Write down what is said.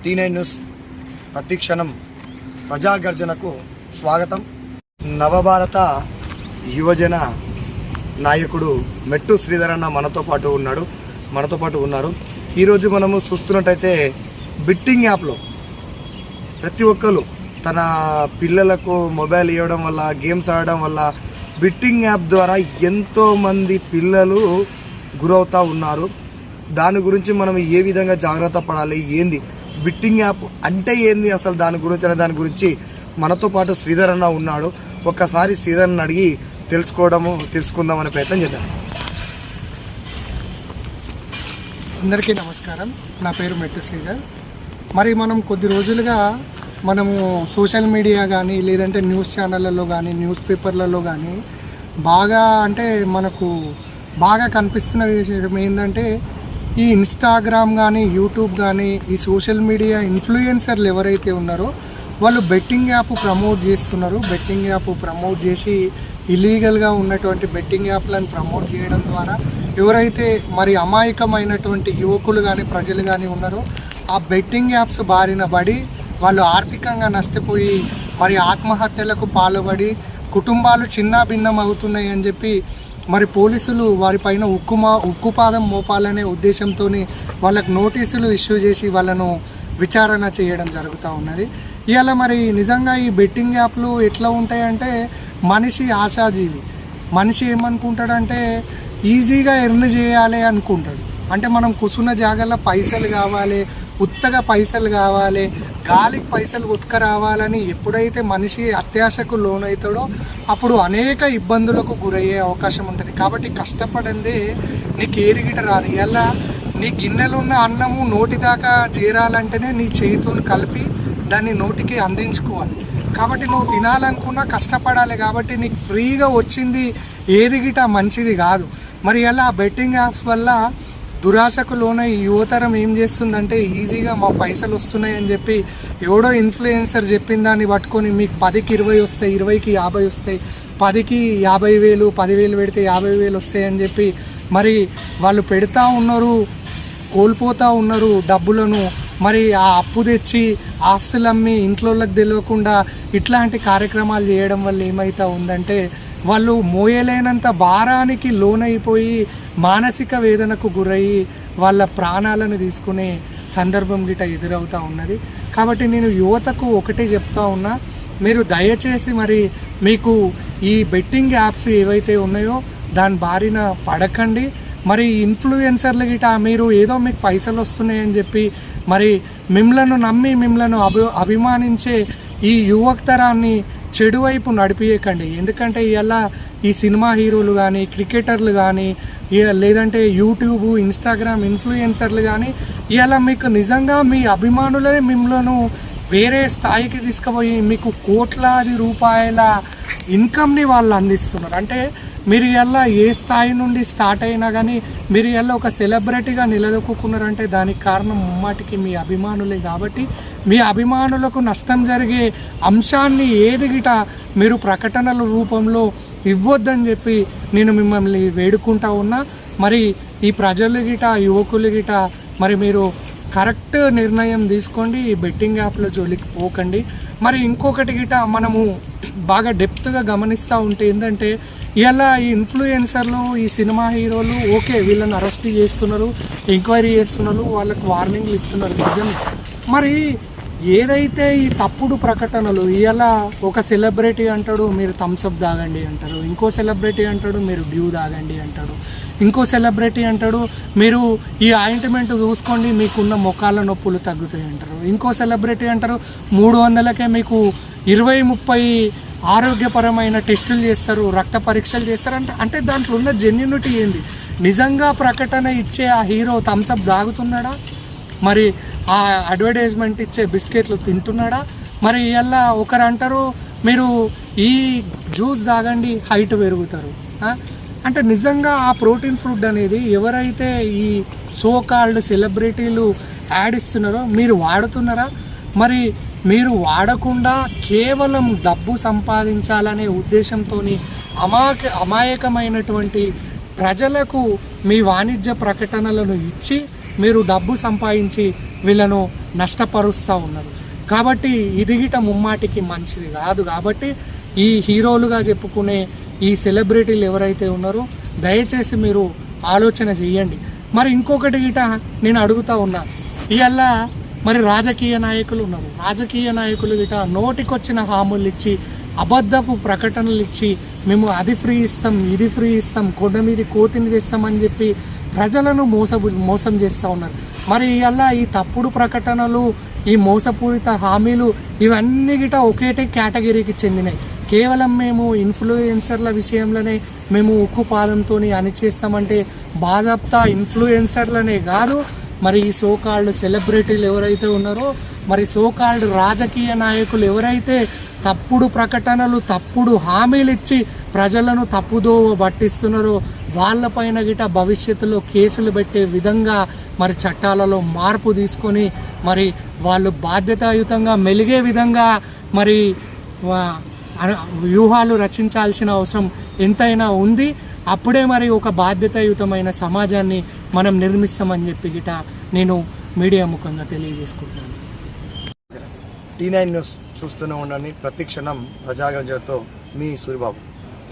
D9 news ప్రతిక్షణం ప్రజాగర్జనకు స్వాగతం. నవభారత యువజన నాయకుడు మెట్టు శ్రీధర్ అన్న మనతో పాటు ఉన్నారు. ఈరోజు మనము చూస్తున్నట్టయితే బెట్టింగ్ యాప్లో ప్రతి ఒక్కరు తన పిల్లలకు మొబైల్ ఇవ్వడం వల్ల, గేమ్స్ ఆడడం వల్ల బెట్టింగ్ యాప్ ద్వారా ఎంతోమంది పిల్లలు గురవుతూ ఉన్నారు. దాని గురించి మనం ఏ విధంగా జాగ్రత్త పడాలి, ఏంది బెట్టింగ్ యాప్ అంటే ఏంది, అసలు దాని గురించి మనతో పాటు శ్రీధర్ అన్న ఉన్నాడు. ఒక్కసారి శ్రీధర్ని అడిగి తెలుసుకుందామనే ప్రయత్నం చేద్దాం. అందరికీ నమస్కారం. నా పేరు మెట్టు శ్రీధర్. మరి మనం కొద్ది రోజులుగా మనము సోషల్ మీడియా కానీ, లేదంటే న్యూస్ ఛానళ్ళలో కానీ, న్యూస్ పేపర్లలో కానీ మనకు బాగా కనిపిస్తున్న విషయం ఏంటంటే, ఈ ఇన్స్టాగ్రామ్ కానీ, యూట్యూబ్ కానీ, ఈ సోషల్ మీడియా ఇన్ఫ్లుయెన్సర్లు ఎవరైతే ఉన్నారో వాళ్ళు బెట్టింగ్ యాప్ ప్రమోట్ చేస్తున్నారు. బెట్టింగ్ యాప్ ప్రమోట్ చేసి ఇల్లీగల్గా ఉన్నటువంటి బెట్టింగ్ యాప్లను ప్రమోట్ చేయడం ద్వారా ఎవరైతే మరి అమాయకమైనటువంటి యువకులు కానీ, ప్రజలు కానీ ఉన్నారో ఆ బెట్టింగ్ యాప్స్ బారిన పడి వాళ్ళు ఆర్థికంగా నష్టపోయి మరి ఆత్మహత్యలకు పాల్పడి కుటుంబాలు చిన్న భిన్నం అవుతున్నాయి అని చెప్పి మరి పోలీసులు వారిపైన ఉక్కుపాదం మోపాలనే ఉద్దేశంతో వాళ్ళకు నోటీసులు ఇష్యూ చేసి వాళ్ళను విచారణ చేయడం జరుగుతూ ఉన్నది. ఇవాళ మరి నిజంగా ఈ బెట్టింగ్ యాప్లు ఎట్లా ఉంటాయంటే, మనిషి ఆశాజీవి. మనిషి ఏమనుకుంటాడంటే ఈజీగా ఎర్న్ చేయాలి అనుకుంటాడు. అంటే మనం కూర్చున్న జాగాలో పైసలు కావాలి, ఉత్తగా పైసలు కావాలి, గాలికి పైసలు కొట్టుకురావాలని ఎప్పుడైతే మనిషి అత్యాశకు లోనవుతాడో అప్పుడు అనేక ఇబ్బందులకు గురయ్యే అవకాశం ఉంటుంది. కాబట్టి కష్టపడిందే నీకు ఏరిగిట రాదు. ఇలా నీ గిన్నెలున్న అన్నము నోటి దాకా చేరాలంటేనే నీ చేతితో కలిపి దాన్ని నోటికి అందించుకోవాలి. కాబట్టి నువ్వు తినాలనుకున్నా కష్టపడాలి. కాబట్టి నీకు ఫ్రీగా వచ్చింది ఏది గిట మంచిది కాదు. మరి ఇలా బెట్టింగ్ యాప్స్ వల్ల దురాశకు లోన ఈ యువతరం ఏం చేస్తుందంటే, ఈజీగా మా పైసలు వస్తున్నాయి అని చెప్పి ఎవడో ఇన్ఫ్లుయెన్సర్ చెప్పిన దాన్ని పట్టుకొని మీకు 10కి 20 వస్తాయి, 20కి 50 వస్తాయి, 10కి 50,000, 10,000 పెడితే 50,000 వస్తాయి అని చెప్పి మరి వాళ్ళు పెడతా ఉన్నారు, కోల్పోతూ ఉన్నారు డబ్బులను. మరి ఆ అప్పు తెచ్చి ఆస్తులమ్మి ఇంట్లోకి తెలియకుండా ఇట్లాంటి కార్యక్రమాలు చేయడం వల్ల ఏమవుతా ఉందంటే, వాళ్ళు మోయలేనంత భారానికి లోనైపోయి మానసిక వేదనకు గురయ్యి వాళ్ళ ప్రాణాలను తీసుకునే సందర్భం గిట ఎదురవుతూ ఉన్నది. కాబట్టి నేను యువతకు ఒకటే చెప్తా ఉన్నా, మీరు దయచేసి మరి మీకు ఈ బెట్టింగ్ యాప్స్ ఏవైతే ఉన్నాయో దాని బారిన పడకండి. మరి ఇన్ఫ్లుయెన్సర్లు గిట మీరు ఏదో మీకు పైసలు వస్తున్నాయని చెప్పి మరి మిమ్మలను నమ్మి మిమ్మలను అభిమానించే ఈ యువతరాన్ని చెడు వైపు నడిపియకండి. ఎందుకంటే ఇలా ఈ సినిమా హీరోలు కానీ, క్రికెటర్లు కానీ, లేదంటే యూట్యూబ్, ఇన్స్టాగ్రామ్ ఇన్ఫ్లుయెన్సర్లు కానీ ఇలా మీకు నిజంగా మీ అభిమానులే మిమ్మల్ని వేరే స్థాయికి తీసుకుపోయి మీకు కోట్లాది రూపాయల ఇన్కమ్ని వాళ్ళు అందిస్తున్నారు. అంటే మీరు ఇలా ఏ స్థాయి నుండి స్టార్ట్ అయినా కానీ మీరు ఇలా ఒక సెలబ్రిటీగా నిలదొక్కున్నారంటే దానికి కారణం ముమ్మాటికి మీ అభిమానులే. కాబట్టి మీ అభిమానులకు నష్టం జరిగే అంశాన్ని ఏది గిట మీరు ప్రకటనల రూపంలో ఇవ్వద్దని చెప్పి నేను మిమ్మల్ని వేడుకుంటా ఉన్నా. మరి ఈ ప్రజలు గిట, యువకులు గిట మరి మీరు కరెక్ట్ నిర్ణయం తీసుకోండి. ఈ బెట్టింగ్ యాప్ల జోలికి పోకండి. మరి ఇంకొకటి గిట మనము బాగా డెప్త్గా గమనిస్తూ ఉంటే ఏంటంటే, ఇలా ఈ ఇన్ఫ్లుయెన్సర్లు, ఈ సినిమా హీరోలు ఓకే వీళ్ళని అరెస్ట్ చేస్తున్నారు, ఎంక్వైరీ చేస్తున్నారు, వాళ్ళకి వార్నింగ్లు ఇస్తున్నారు నిజమే. మరి ఏదైతే ఈ తప్పుడు ప్రకటనలు, ఇలా ఒక సెలబ్రిటీ అంటాడు మీరు థమ్స్అప్ తాగండి అంటారు, ఇంకో సెలబ్రిటీ అంటాడు మీరు డ్యూ తాగండి అంటాడు, ఇంకో సెలబ్రిటీ అంటాడు మీరు ఈ ఆయింట్మెంట్ చూసుకోండి మీకున్న మొఖాల నొప్పులు తగ్గుతాయి అంటారు, ఇంకో సెలబ్రిటీ అంటారు 300కే మీకు 20-30 ఆరోగ్యపరమైన టెస్టులు చేస్తారు, రక్త పరీక్షలు చేస్తారు. అంటే దాంట్లో ఉన్న జెన్యూనిటీ ఏంది? నిజంగా ప్రకటన ఇచ్చే ఆ హీరో థమ్స్అప్ తాగుతున్నాడా? మరి ఆ అడ్వర్టైజ్మెంట్ ఇచ్చే బిస్కెట్లు తింటున్నాడా? మరి ఇలా ఒకరు అంటారు మీరు ఈ జ్యూస్ తాగండి హైట్ పెరుగుతారు. అంటే నిజంగా ఆ ప్రోటీన్ ఫుడ్ అనేది ఎవరైతే ఈ సో కాల్డ్ సెలబ్రిటీలు యాడ్ ఇస్తున్నారో మీరు వాడుతున్నారా? మరి మీరు వాడకుండా కేవలం డబ్బు సంపాదించాలనే ఉద్దేశంతో అమాయకమైనటువంటి ప్రజలకు మీ వాణిజ్య ప్రకటనలను ఇచ్చి మీరు డబ్బు సంపాదించి వీళ్ళను నష్టపరుస్తూ ఉన్నారు. కాబట్టి ఇది గిట ముమ్మాటికి మంచిది కాదు. కాబట్టి ఈ హీరోలుగా చెప్పుకునే ఈ సెలబ్రిటీలు ఎవరైతే ఉన్నారో దయచేసి మీరు ఆలోచన చేయండి. మరి ఇంకొకటి గిట నేను అడుగుతా ఉన్నా, ఇవాళ మరి రాజకీయ నాయకులు ఉన్నారు. రాజకీయ నాయకులు గిట నోటికొచ్చిన హామీలు ఇచ్చి అబద్ధపు ప్రకటనలు ఇచ్చి మేము అది ఫ్రీ ఇస్తాం, ఇది ఫ్రీ ఇస్తాం, కొండ మీద కోతిని తెస్తామని చెప్పి ప్రజలను మోసం చేస్తూ ఉన్నారు. మరి ఇవాళ ఈ తప్పుడు ప్రకటనలు, ఈ మోసపూరిత హామీలు ఇవన్నీ గిట ఒకేటే కేటగిరీకి చెందినాయి. కేవలం మేము ఇన్ఫ్లుయెన్సర్ల విషయంలోనే మేము ఉక్కు పాదంతో అణిచేస్తామంటే బాజాప్తా ఇన్ఫ్లుయెన్సర్లనే కాదు, మరి ఈ సోకాల్డ్ సెలబ్రిటీలు ఎవరైతే ఉన్నారో, మరి సోకాల్డ్ రాజకీయ నాయకులు ఎవరైతే తప్పుడు ప్రకటనలు, తప్పుడు హామీలు ఇచ్చి ప్రజలను తప్పుదోవ పట్టిస్తున్నారో వాళ్ళపైన గిట భవిష్యత్తులో కేసులు పెట్టే విధంగా మరి చట్టాలలో మార్పు తీసుకొని మరి వాళ్ళు బాధ్యతాయుతంగా మెలిగే విధంగా మరి వ్యూహాలు రచించాల్సిన అవసరం ఎంతైనా ఉంది. అప్పుడే మరి ఒక బాధ్యతాయుతమైన సమాజాన్ని మనం నిర్మిస్తామని చెప్పి గిట నేను మీడియా ముఖంగా తెలియజేసుకుంటున్నాను. T9 న్యూస్ చూస్తూనే ఉండండి. ప్రతి క్షణం ప్రజాగర్జనతో మీ సూరిబాబు.